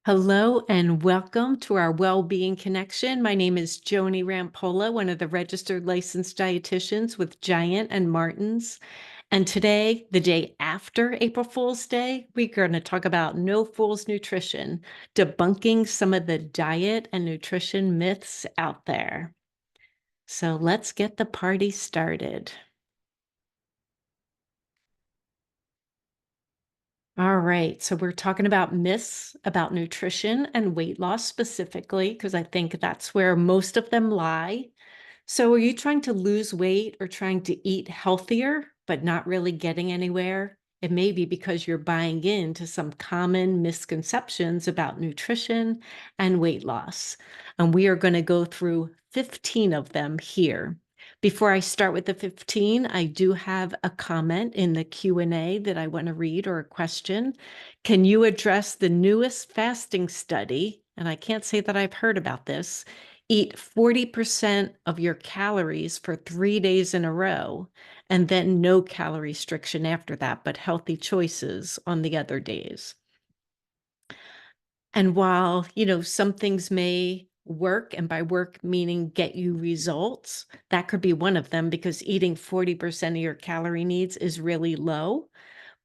Hello and welcome to our Wellbeing Connection. My name is Joni Rampolla, one of the registered licensed dietitians with Giant and Martin's. And today, the day after April Fool's Day, we're going to talk about No Fools Nutrition, debunking some of the diet and nutrition myths out there. So let's get the party started. All right, so we're talking about myths about nutrition and weight loss specifically, because I think that's where most of them lie. So, are you trying to lose weight or trying to eat healthier, but not really getting anywhere? It may be because you're buying into some common misconceptions about nutrition and weight loss. And we are going to go through 15 of them here. Before I start with the 15, I do have a comment in the Q&A that I want to read, or a question. Can you address the newest fasting study? And I can't say that I've heard about this. Eat 40% of your calories for 3 days in a row, and then no calorie restriction after that, but healthy choices on the other days. And while, some things may work, and by work meaning get you results, that could be one of them, because eating 40% of your calorie needs is really low.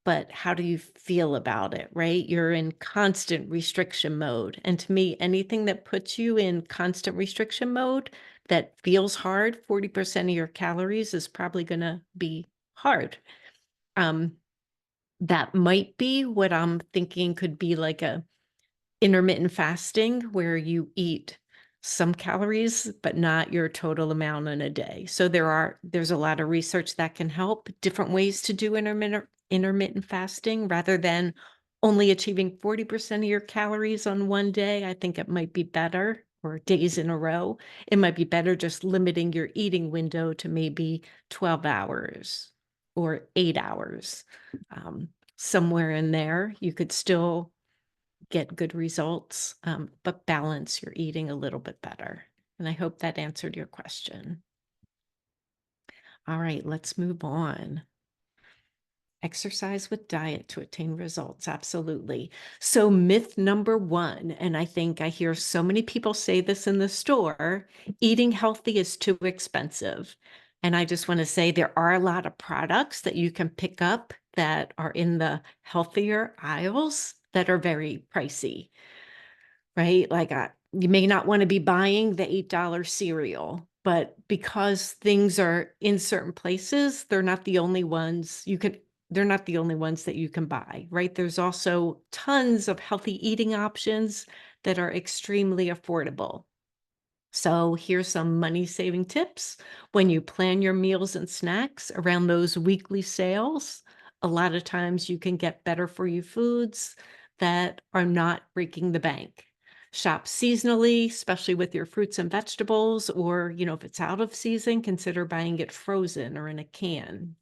But how do you feel about it, right? You're in constant restriction mode. And to me, anything that puts you in constant restriction mode that feels hard, 40% of your calories is probably going to be hard. That might be what I'm thinking could be like a intermittent fasting, where you eat some calories but not your total amount in a day. So there's a lot of research that can help different ways to do intermittent fasting rather than only achieving 40% of your calories on one day. I think it might be better, or days in a row. It might be better just limiting your eating window to maybe 12 hours or 8 hours. Somewhere in there, you could still get good results, but balance your eating a little bit better. And I hope that answered your question. All right, let's move on. Exercise with diet to attain results. Absolutely. So, myth number one, and I think I hear so many people say this in the store: eating healthy is too expensive. And I just want to say there are a lot of products that you can pick up that are in the healthier aisles that are very pricey, right? Like, you may not want to be buying the $8 cereal, but because things are in certain places, they're not the only ones that you can buy, right? There's also tons of healthy eating options that are extremely affordable. So here's some money-saving tips. When you plan your meals and snacks around those weekly sales, a lot of times you can get better for you foods that are not breaking the bank. Shop seasonally, especially with your fruits and vegetables, or, if it's out of season, consider buying it frozen or in a can.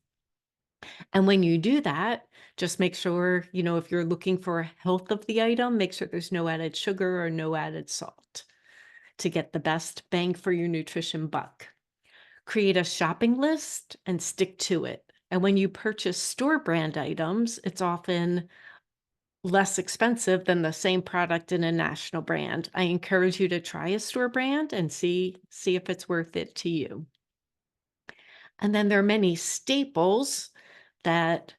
And when you do that, just make sure, if you're looking for a health of the item, make sure there's no added sugar or no added salt to get the best bang for your nutrition buck. Create a shopping list and stick to it. And when you purchase store brand items, it's often less expensive than the same product in a national brand. I encourage you to try a store brand and see if it's worth it to you. And then there are many staples that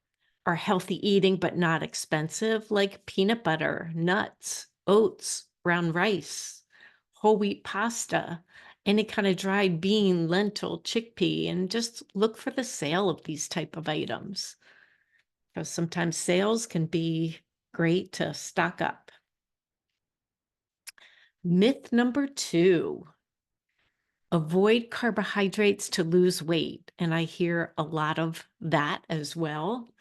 are healthy eating but not expensive, like peanut butter, nuts, oats, brown rice, whole wheat pasta, any kind of dried bean, lentil, chickpea, and just look for the sale of these type of items, because sometimes sales can be great to stock up. Myth number 2, avoid carbohydrates to lose weight. And I hear a lot of that as well.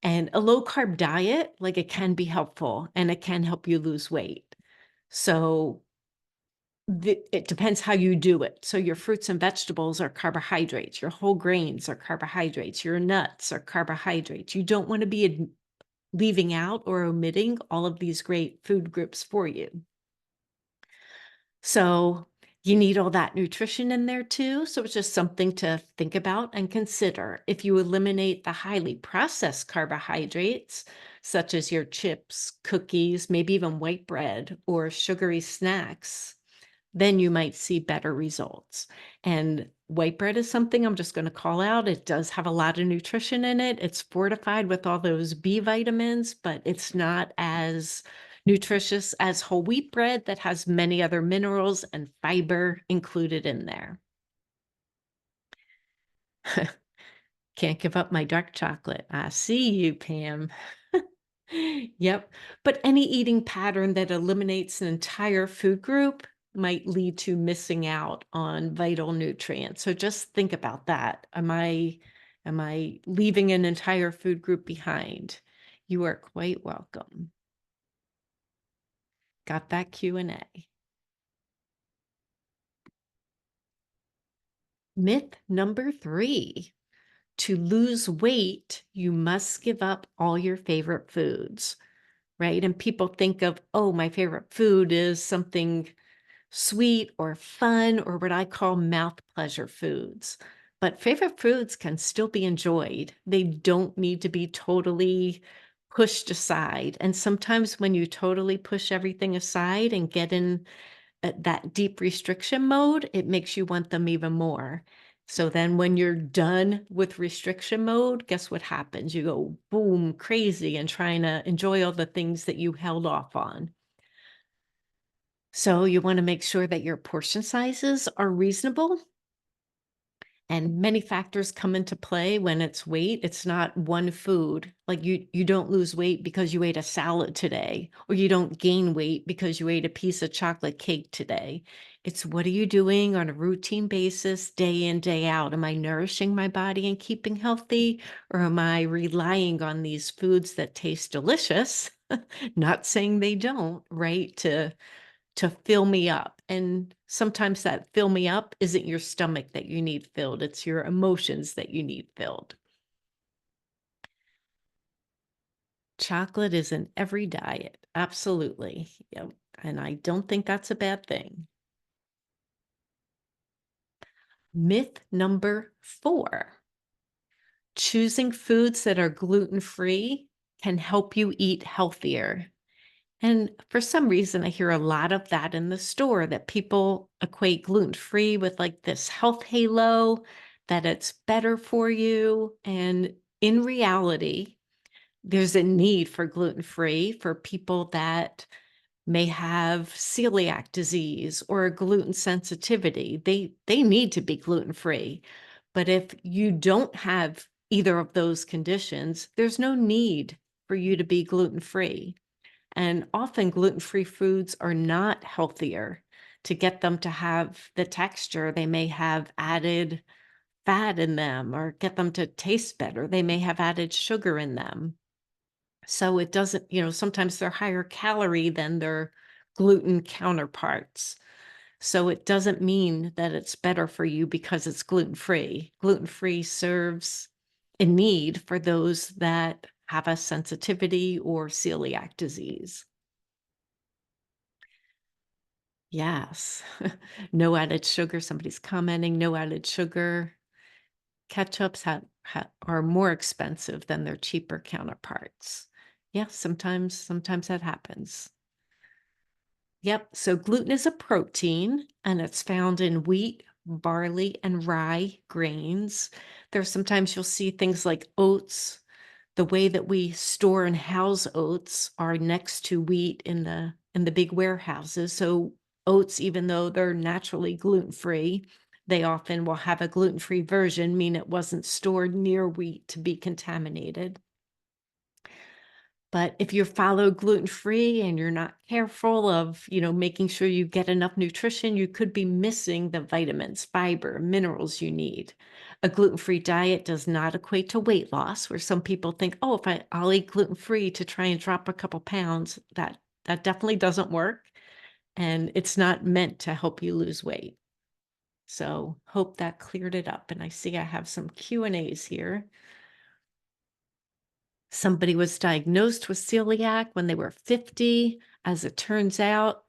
And a low carb diet, like, it can be helpful and it can help you lose weight. So it depends how you do it. So your fruits and vegetables are carbohydrates, your whole grains are carbohydrates, your nuts are carbohydrates. You don't want to be leaving out or omitting all of these great food groups for you. So you need all that nutrition in there too. So it's just something to think about and consider. If you eliminate the highly processed carbohydrates, such as your chips, cookies, maybe even white bread or sugary snacks, then you might see better results. And white bread is something I'm just going to call out. It does have a lot of nutrition in it. It's fortified with all those B vitamins, but it's not as nutritious as whole wheat bread that has many other minerals and fiber included in there. Can't give up my dark chocolate. I see you, Pam. Yep. But any eating pattern that eliminates an entire food group might lead to missing out on vital nutrients. So just think about that. Am I leaving an entire food group behind? You are quite welcome. Got that Q&A. Myth number 3. To lose weight, you must give up all your favorite foods, right? And people think of, oh, my favorite food is something sweet or fun or what I call mouth pleasure foods. But favorite foods can still be enjoyed. They don't need to be totally pushed aside. And sometimes when you totally push everything aside and get in that deep restriction mode, it makes you want them even more. So then when you're done with restriction mode, guess what happens? You go boom, crazy and trying to enjoy all the things that you held off on. So you want to make sure that your portion sizes are reasonable. And many factors come into play when it's weight. It's not one food. Like you don't lose weight because you ate a salad today, or you don't gain weight because you ate a piece of chocolate cake today. It's what are you doing on a routine basis, day in, day out? Am I nourishing my body and keeping healthy, or am I relying on these foods that taste delicious? Not saying they don't, right? To fill me up. And sometimes that fill me up isn't your stomach that you need filled, it's your emotions that you need filled. Chocolate is in every diet. Absolutely. Yep. And I don't think that's a bad thing. Myth number 4. Choosing foods that are gluten-free can help you eat healthier. And for some reason, I hear a lot of that in the store that people equate gluten-free with like this health halo, that it's better for you. And in reality, there's a need for gluten-free for people that may have celiac disease or a gluten sensitivity. They need to be gluten-free. But if you don't have either of those conditions, there's no need for you to be gluten-free. And often gluten-free foods are not healthier. To get them to have the texture, they may have added fat in them, or get them to taste better, they may have added sugar in them. So it doesn't, sometimes they're higher calorie than their gluten counterparts. So it doesn't mean that it's better for you because it's gluten-free. Gluten-free serves a need for those that have a sensitivity or celiac disease. Yes. No added sugar. Somebody's commenting, no added sugar. Ketchups are more expensive than their cheaper counterparts. Yeah, sometimes that happens. Yep. So gluten is a protein and it's found in wheat, barley, and rye grains. There's sometimes you'll see things like oats. The way that we store and house oats are next to wheat in the big warehouses. So oats, even though they're naturally gluten-free, they often will have a gluten-free version, mean it wasn't stored near wheat to be contaminated. But if you follow gluten-free and you're not careful of, making sure you get enough nutrition, you could be missing the vitamins, fiber, minerals you need. A gluten-free diet does not equate to weight loss, where some people think, oh, I'll eat gluten-free to try and drop a couple pounds. That definitely doesn't work. And it's not meant to help you lose weight. So hope that cleared it up. And I see I have some Q&As here. Somebody was diagnosed with celiac when they were 50. As it turns out,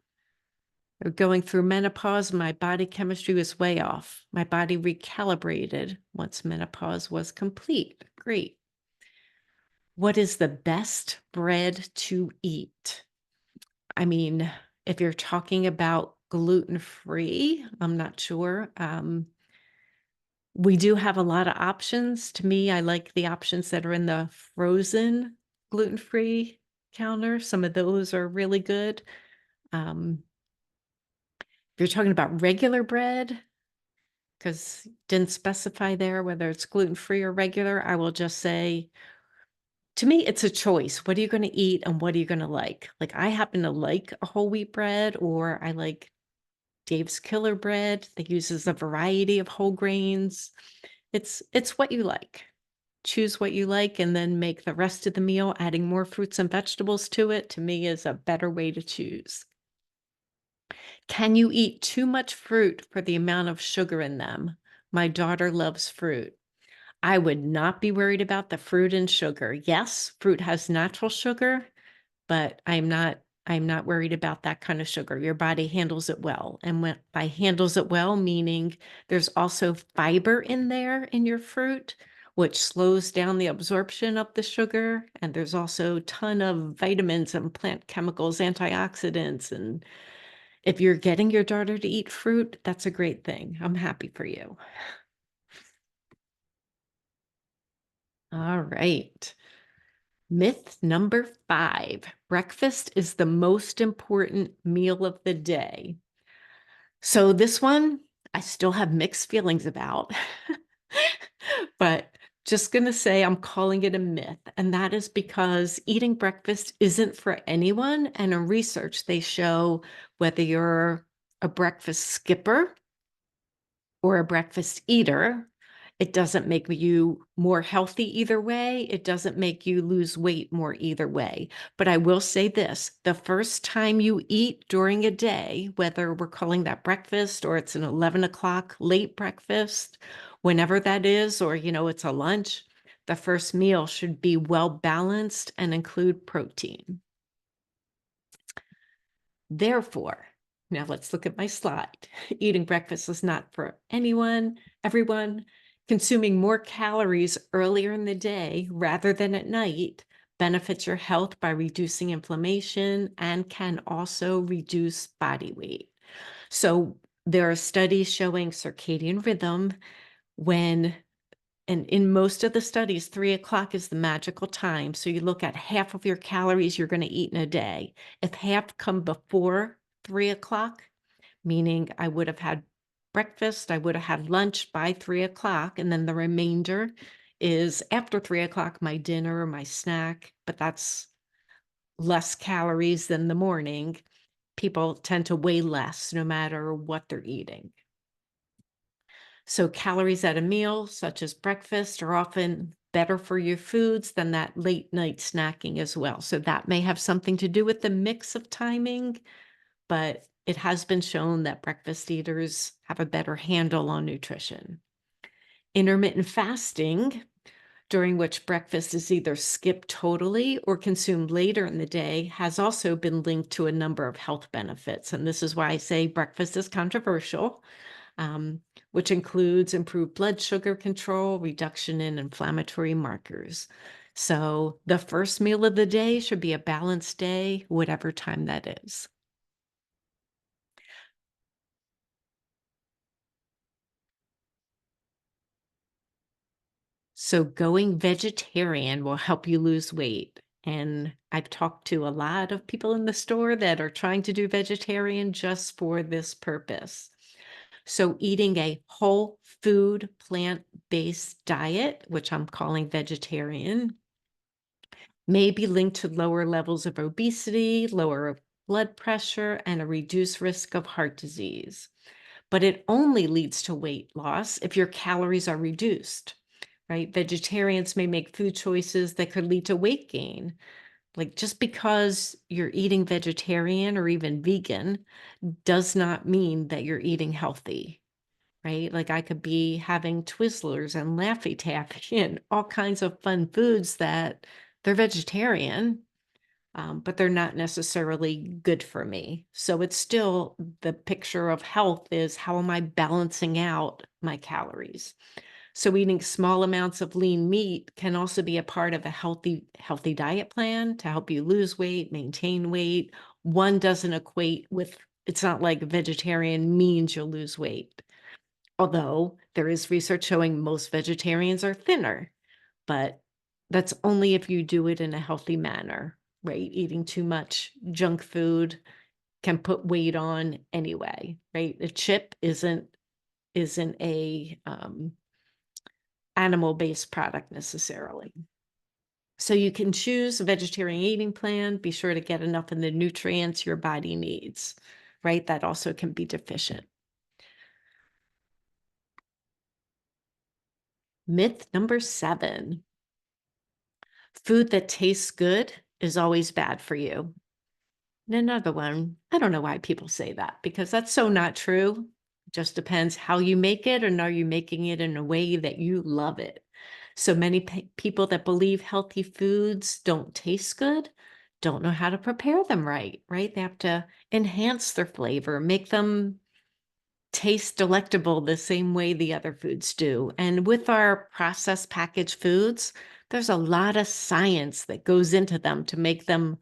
they're going through menopause. My body chemistry was way off. My body recalibrated once menopause was complete. Great. What is the best bread to eat? I mean, if you're talking about gluten-free, I'm not sure. We do have a lot of options. To me, I like the options that are in the frozen gluten-free counter. Some of those are really good. Um, if you're talking about regular bread, because didn't specify there whether it's gluten-free or regular, I will just say, to me, it's a choice. What are you gonna eat and what are you gonna like? Like, I happen to like a whole wheat bread, or I like Dave's Killer Bread that uses a variety of whole grains. It's what you like. Choose what you like and then make the rest of the meal, adding more fruits and vegetables to it, to me is a better way to choose. Can you eat too much fruit for the amount of sugar in them? My daughter loves fruit. I would not be worried about the fruit and sugar. Yes, fruit has natural sugar, but I'm not worried about that kind of sugar. Your body handles it well. And when by handles it well, meaning there's also fiber in there in your fruit, which slows down the absorption of the sugar. And there's also a ton of vitamins and plant chemicals, antioxidants. And if you're getting your daughter to eat fruit, that's a great thing. I'm happy for you. All right. Myth number 5, breakfast is the most important meal of the day. So this one, I still have mixed feelings about, but just gonna say I'm calling it a myth, and that is because eating breakfast isn't for anyone, and in research, they show whether you're a breakfast skipper or a breakfast eater, it doesn't make you more healthy either way. It doesn't make you lose weight more either way. But I will say this, the first time you eat during a day, whether we're calling that breakfast or it's an 11 o'clock late breakfast, whenever that is, or, it's a lunch, the first meal should be well balanced and include protein. Therefore, now let's look at my slide. Eating breakfast is not for anyone, everyone. Consuming more calories earlier in the day rather than at night benefits your health by reducing inflammation and can also reduce body weight. So there are studies showing circadian rhythm when and in most of the studies, 3 o'clock is the magical time. So you look at half of your calories you're going to eat in a day. If half come before 3 o'clock, meaning I would have had breakfast, I would have had lunch by 3 o'clock, and then the remainder is after 3 o'clock, my dinner or my snack, but that's less calories than the morning. People tend to weigh less no matter what they're eating. So calories at a meal, such as breakfast, are often better for your foods than that late night snacking as well. So that may have something to do with the mix of timing, but it has been shown that breakfast eaters have a better handle on nutrition. Intermittent fasting, during which breakfast is either skipped totally or consumed later in the day, has also been linked to a number of health benefits. And this is why I say breakfast is controversial, which includes improved blood sugar control, reduction in inflammatory markers. So the first meal of the day should be a balanced day, whatever time that is. So going vegetarian will help you lose weight. And I've talked to a lot of people in the store that are trying to do vegetarian just for this purpose. So eating a whole food, plant-based diet, which I'm calling vegetarian, may be linked to lower levels of obesity, lower blood pressure, and a reduced risk of heart disease. But it only leads to weight loss if your calories are reduced, right? Vegetarians may make food choices that could lead to weight gain. Like just because you're eating vegetarian or even vegan does not mean that you're eating healthy, right? Like I could be having Twizzlers and Laffy Taffy and all kinds of fun foods that they're vegetarian, but they're not necessarily good for me. So it's still the picture of health is how am I balancing out my calories? So eating small amounts of lean meat can also be a part of a healthy diet plan to help you lose weight, maintain weight. One doesn't equate with, it's not like vegetarian means you'll lose weight. Although there is research showing most vegetarians are thinner, but that's only if you do it in a healthy manner, right? Eating too much junk food can put weight on anyway, right? A chip isn't a animal-based product necessarily. So you can choose a vegetarian eating plan. Be sure to get enough of the nutrients your body needs, right? That also can be deficient. Myth number 7, food that tastes good is always bad for you. And another one, I don't know why people say that because that's so not true. It just depends how you make it, and are you making it in a way that you love it? So many people that believe healthy foods don't taste good don't know how to prepare them right, right? They have to enhance their flavor, make them taste delectable the same way the other foods do. And with our processed packaged foods, there's a lot of science that goes into them to make them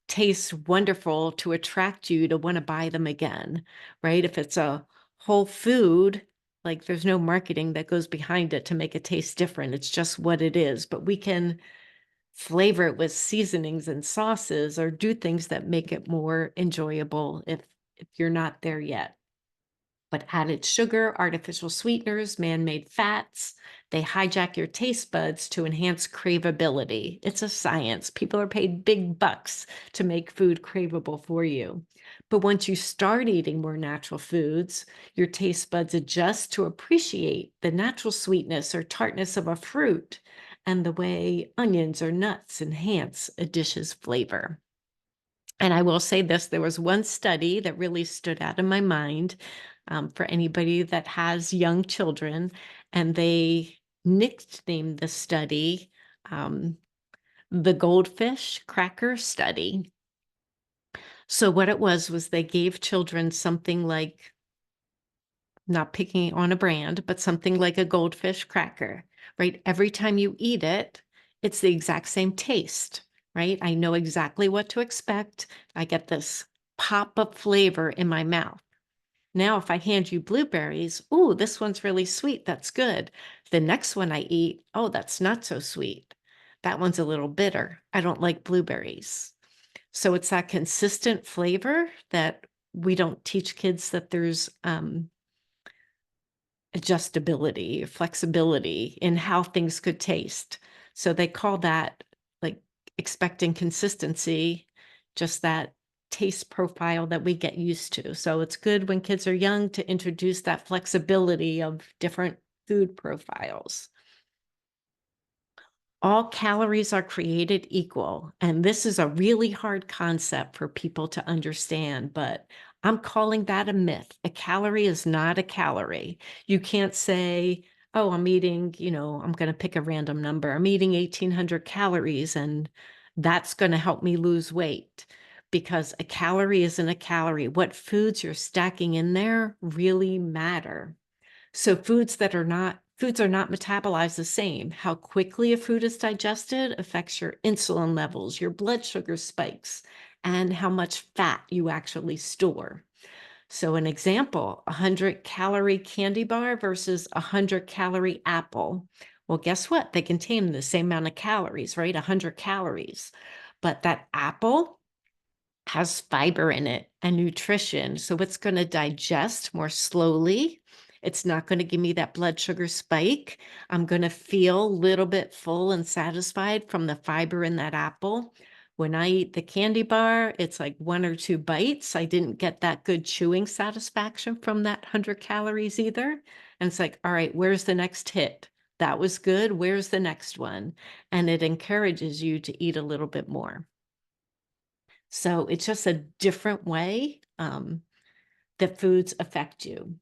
taste wonderful, to attract you to want to buy them again, right? If it's a whole food, like there's no marketing that goes behind it to make it taste different. It's just what it is. But we can flavor it with seasonings and sauces or do things that make it more enjoyable if you're not there yet. But added sugar, artificial sweeteners, man-made fats, they hijack your taste buds to enhance craveability. It's a science. People are paid big bucks to make food craveable for you. But once you start eating more natural foods, your taste buds adjust to appreciate the natural sweetness or tartness of a fruit and the way onions or nuts enhance a dish's flavor. And I will say this, there was one study that really stood out in my mind for anybody that has young children, and they nicknamed the study the Goldfish Cracker Study. So what it was they gave children something like, not picking on a brand, but something like a goldfish cracker, right? Every time you eat it, it's the exact same taste, right? I know exactly what to expect. I get this pop of flavor in my mouth. Now, if I hand you blueberries, ooh, this one's really sweet. That's good. The next one I eat, oh, that's not so sweet. That one's a little bitter. I don't like blueberries. So it's that consistent flavor that we don't teach kids, that there's adjustability, flexibility in how things could taste. So they call that like expecting consistency, just that taste profile that we get used to. So it's good when kids are young to introduce that flexibility of different food profiles. All calories are created equal. And this is a really hard concept for people to understand, but I'm calling that a myth. A calorie is not a calorie. You can't say, oh, I'm eating, I'm going to pick a random number. I'm eating 1,800 calories and that's going to help me lose weight, because a calorie isn't a calorie. What foods you're stacking in there really matter. So foods are not metabolized the same. How quickly a food is digested affects your insulin levels, your blood sugar spikes, and how much fat you actually store. So an example, 100-calorie candy bar versus 100-calorie apple. Well, guess what? They contain the same amount of calories, right? 100 calories. But that apple has fiber in it and nutrition, so it's going to digest more slowly. It's not going to give me that blood sugar spike. I'm going to feel a little bit full and satisfied from the fiber in that apple. When I eat the candy bar, it's like 1 or 2 bites. I didn't get that good chewing satisfaction from that 100 calories either. And it's like, all right, where's the next hit? That was good. Where's the next one? And it encourages you to eat a little bit more. So it's just a different way that foods affect you.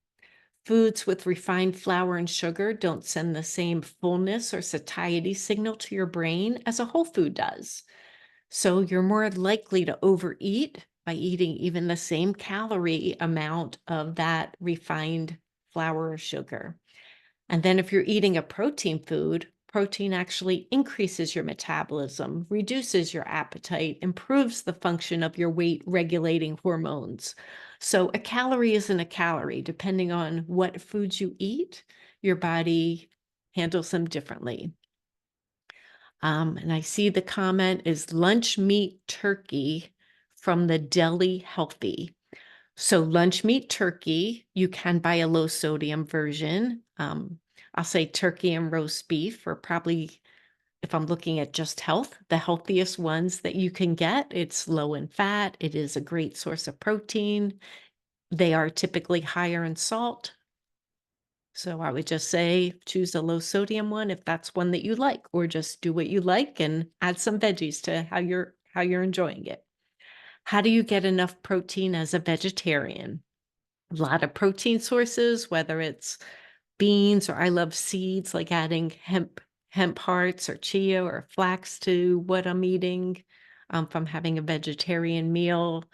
Foods with refined flour and sugar don't send the same fullness or satiety signal to your brain as a whole food does. So you're more likely to overeat by eating even the same calorie amount of that refined flour or sugar. And then if you're eating a protein food, protein actually increases your metabolism, reduces your appetite, improves the function of your weight regulating hormones. So a calorie isn't a calorie. Depending on what foods you eat, your body handles them differently. And I see the comment is lunch meat turkey from the deli healthy. So lunch meat turkey, you can buy a low sodium version. I'll say turkey and roast beef are probably, if I'm looking at just health, the healthiest ones that you can get. It's low in fat. It is a great source of protein. They are typically higher in salt. So I would just say choose a low sodium one if that's one that you like, or just do what you like and add some veggies to how you're enjoying it. How do you get enough protein as a vegetarian? A lot of protein sources, whether it's beans or I love seeds, like adding hemp hearts or chia or flax to what I'm eating, from having a vegetarian meal,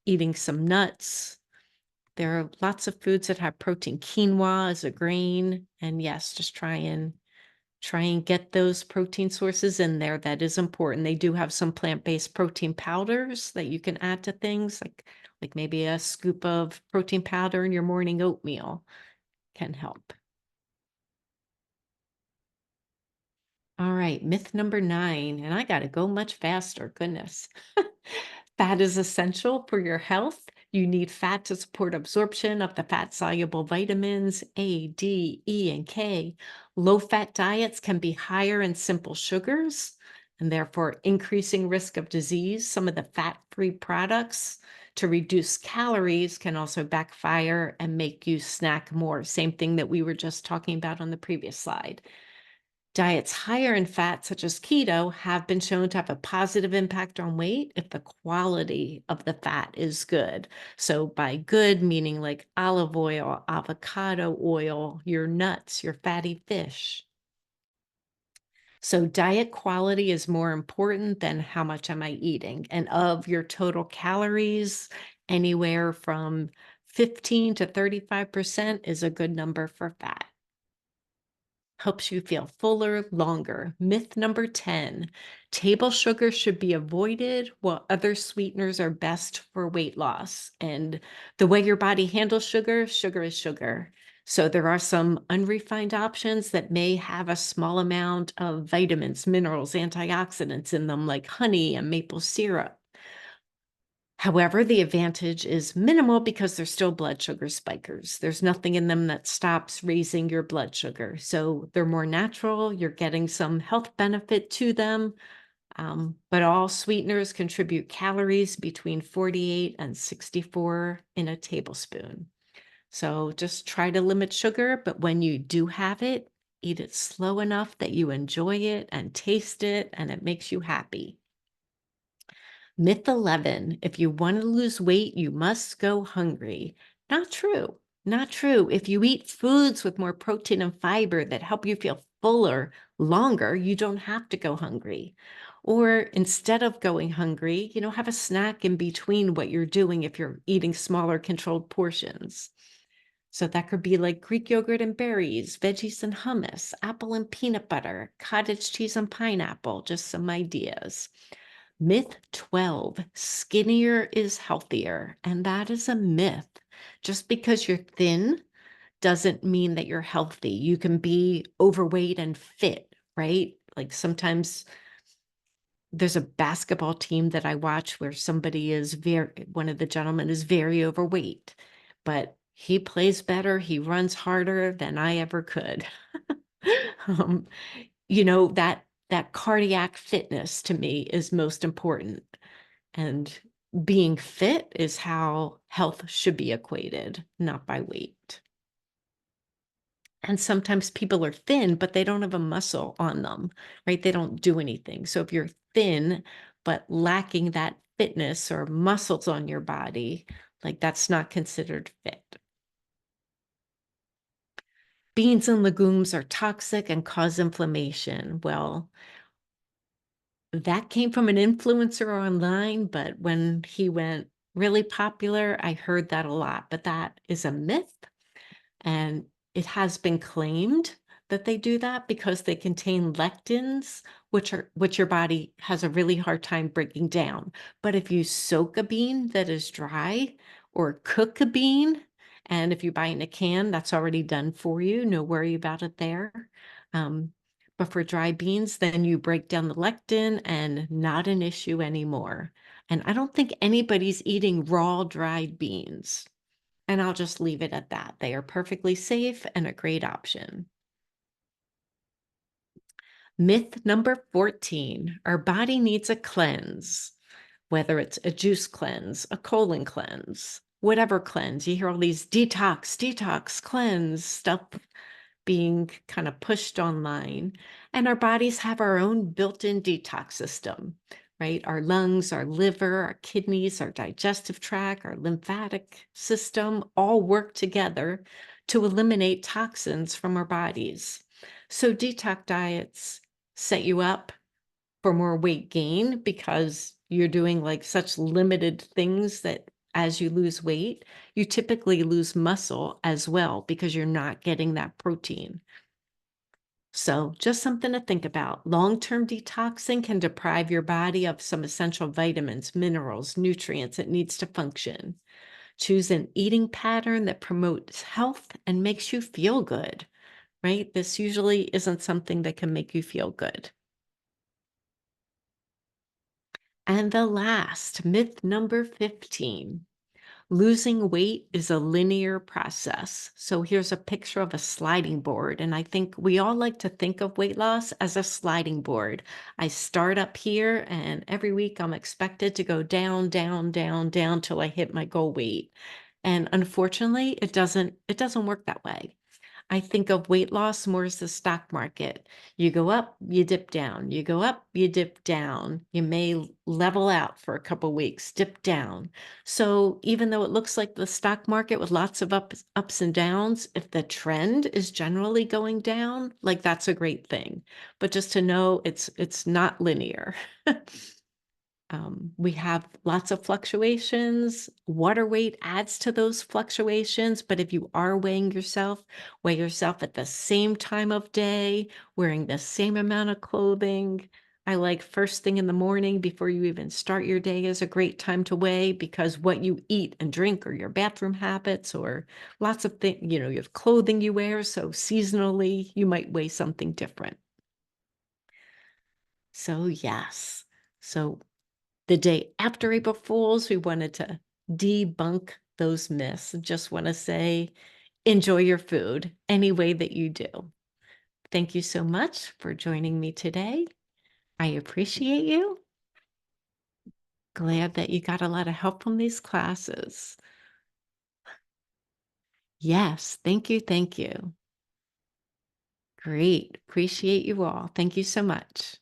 eating some nuts. There are lots of foods that have protein. Quinoa is a grain, and yes, just try and get those protein sources in there. That is important. They do have some plant-based protein powders that you can add to things, like maybe a scoop of protein powder in your morning oatmeal can help. All right, myth number 9, and I gotta go much faster, goodness. Fat is essential for your health. You need fat to support absorption of the fat-soluble vitamins A, D, E, and K. Low-fat diets can be higher in simple sugars and therefore increasing risk of disease. Some of the fat-free products to reduce calories can also backfire and make you snack more. Same thing that we were just talking about on the previous slide. Diets higher in fat, such as keto, have been shown to have a positive impact on weight if the quality of the fat is good. So, by good, meaning like olive oil, avocado oil, your nuts, your fatty fish. So, diet quality is more important than how much am I eating. And of your total calories, anywhere from 15 to 35% is a good number for fat. Helps you feel fuller longer. Myth number 10, table sugar should be avoided while other sweeteners are best for weight loss. And the way your body handles sugar, sugar is sugar. So there are some unrefined options that may have a small amount of vitamins, minerals, antioxidants in them, like honey and maple syrup. However, the advantage is minimal because they're still blood sugar spikers. There's nothing in them that stops raising your blood sugar. So they're more natural. You're getting some health benefit to them. But all sweeteners contribute calories between 48 and 64 in a tablespoon. So just try to limit sugar. But when you do have it, eat it slow enough that you enjoy it and taste it and it makes you happy. Myth 11, if you want to lose weight, you must go hungry. Not true. Not true. If you eat foods with more protein and fiber that help you feel fuller longer, you don't have to go hungry. Or instead of going hungry, have a snack in between what you're doing if you're eating smaller controlled portions. So that could be like Greek yogurt and berries, veggies and hummus, apple and peanut butter, cottage cheese and pineapple, just some ideas. Myth 12, skinnier is healthier. And that is a myth. Just because you're thin doesn't mean that you're healthy. You can be overweight and fit, right? Like sometimes there's a basketball team that I watch where one of the gentlemen is very overweight, but he plays better, he runs harder than I ever could. um, that cardiac fitness to me is most important. And being fit is how health should be equated, not by weight. And sometimes people are thin, but they don't have a muscle on them, right? They don't do anything. So if you're thin, but lacking that fitness or muscles on your body, like that's not considered fit. Beans and legumes are toxic and cause inflammation. Well, that came from an influencer online, but when he went really popular, I heard that a lot, but that is a myth. And It has been claimed that they do that because they contain lectins, which your body has a really hard time breaking down. But if you soak a bean that is dry or cook a bean, and if you buy in a can, that's already done for you. No worry about it there. Um, but for dry beans, then you break down the lectin and not an issue anymore. And I don't think anybody's eating raw dried beans. And I'll just leave it at that. They are perfectly safe and a great option. Myth number 14, our body needs a cleanse, whether it's a juice cleanse, a colon cleanse, whatever cleanse. You hear all these detox, detox, cleanse stuff being kind of pushed online. And our bodies have our own built-in detox system, right? Our lungs, our liver, our kidneys, our digestive tract, our lymphatic system all work together to eliminate toxins from our bodies. So detox diets set you up for more weight gain because you're doing like such limited things that as you lose weight, you typically lose muscle as well because you're not getting that protein. So, just something to think about. Long-term detoxing can deprive your body of some essential vitamins, minerals, nutrients it needs to function. Choose an eating pattern that promotes health and makes you feel good, right? This usually isn't something that can make you feel good. And the last, myth number 15. Losing weight is a linear process. So here's a picture of a sliding board. And I think we all like to think of weight loss as a sliding board. I start up here and every week I'm expected to go down, down, down, down till I hit my goal weight. And unfortunately, it doesn't work that way. I think of weight loss more as the stock market. You go up, you dip down. You go up, you dip down. You may level out for a couple weeks, dip down. So even though it looks like the stock market with lots of ups and downs, if the trend is generally going down, like that's a great thing. But just to know it's not linear. We have lots of fluctuations. Water weight adds to those fluctuations, but if you are weighing yourself, weigh yourself at the same time of day, wearing the same amount of clothing. I like first thing in the morning before you even start your day is a great time to weigh because what you eat and drink or your bathroom habits or lots of things, you have clothing you wear, so seasonally you might weigh something different. So yes. So the day after April Fools, we wanted to debunk those myths. Just want to say, enjoy your food any way that you do. Thank you so much for joining me today. I appreciate you. Glad that you got a lot of help from these classes. Yes, thank you, thank you. Great. Appreciate you all. Thank you so much.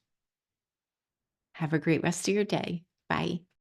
Have a great rest of your day. Bye.